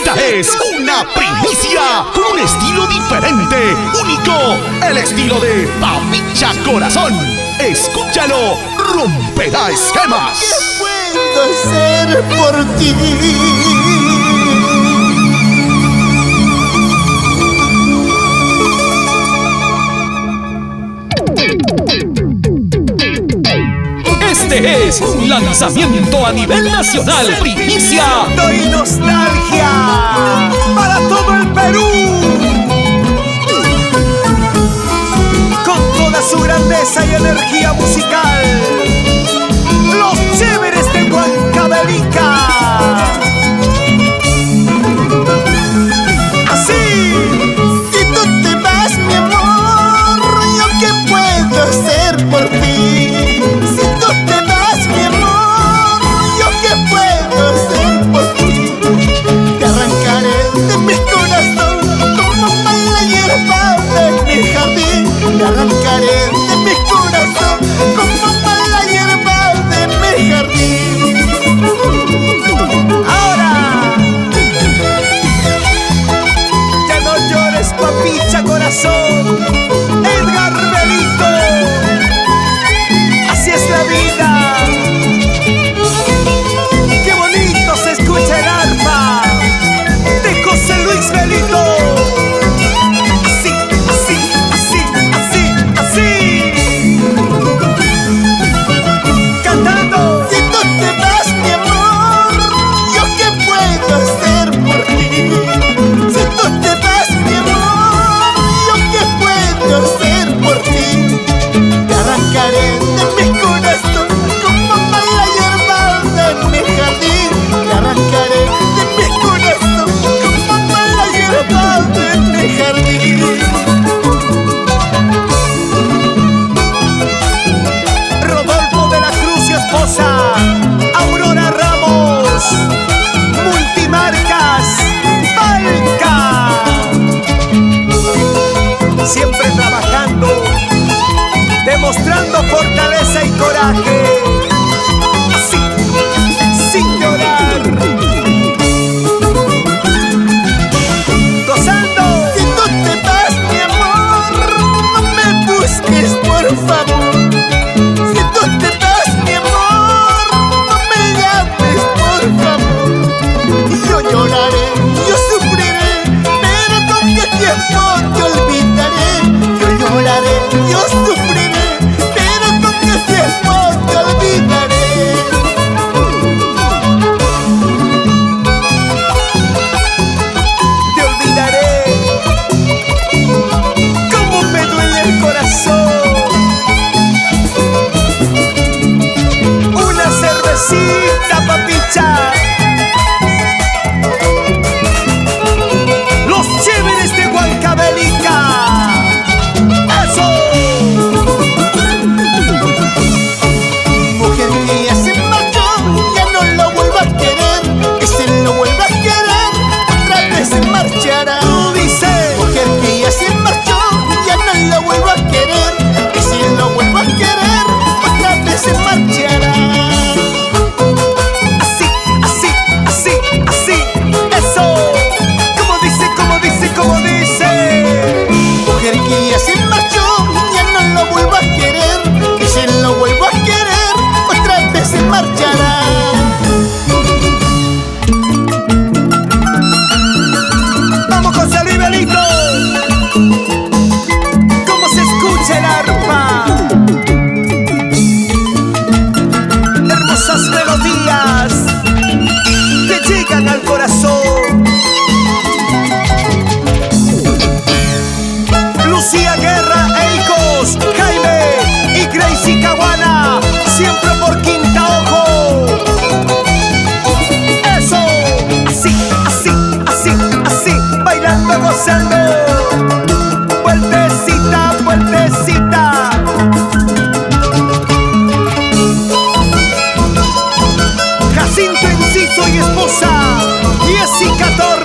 Esta es una primicia con un estilo diferente, único, el estilo de Papicha Corazón. Escúchalo, romperá esquemas. ¿Qué puedo hacer por ti? Este es un lanzamiento a nivel nacional, primicia. Doy nostalgia para todo el Perú, con toda su grandeza y energía musical. Los Chéveres de Huancavelica. Así. Si tú te vas, mi amor, ¿yo qué puedo hacer por ti? Si tú te vas, mi amor, ¿yo qué puedo hacer por ti? Te arrancaré de mi corazón como mala hierba de mi jardín. Te arrancaré de mi corazón como mala hierba de mi jardín. Ahora, ya no llores, papicha corazón, Edgar Belito. Así es la vida. Qué bonito se escucha el arpa de José Luis Belito. Así, así, así, así, así. Cantando. Si tú te vas, mi amor, ¿yo qué puedo hacer por ti? Si tú te vas, mi amor, ¿yo qué puedo hacer por ti? Te arrancaré de mi corazón como mala hierba de mi jardín. Te arrancaré de mi corazón como mala hierba de mi jardín. Rodolfo de la Cruz y esposa Aurora Ramos, Multimarcas Valca, siempre trabajando, demostrando fortaleza y coraje, así, sin llorar, gozando. Si tú te vas, mi amor, no me busques, por favor. Si tú te vas, mi amor, no me llames, por favor. Yo lloraré, yo sufriré, pero con qué tiempo te olvidaré. Yo lloraré, yo sufriré, pero con qué tiempo te olvidaré. Te olvidaré. Cómo me duele el corazón. Una cervecita, papicha. Los Chéveres de Huancavelica. ¡Eso! Mujer que ya se marchó, ya no lo vuelvo a querer. Que si lo vuelvo a querer, otra vez se marchará. Tú dices, mujer que ya se marchó, ya no lo vuelvo a querer. Que si lo vuelvo a querer, otra vez se marchará. Así, así, así, así, eso. Como dice, como dice, como dice. Mujer que ya se marchó, ya no lo vuelvo a querer. Que si lo vuelvo a querer, otra vez se marchará. Vamos con José Luis Belito. ¿Cómo se escucha el arpa? Hermosas melodías que llegan al corazón. Lucía Guerra e hijos, Jaime y Gracie Caguana, siempre por Quinta Ojo. Eso, así, así, así, así, bailando, gozando. Vueltecita, vueltecita. Jacinto Enciso y esposa Jessica Torres.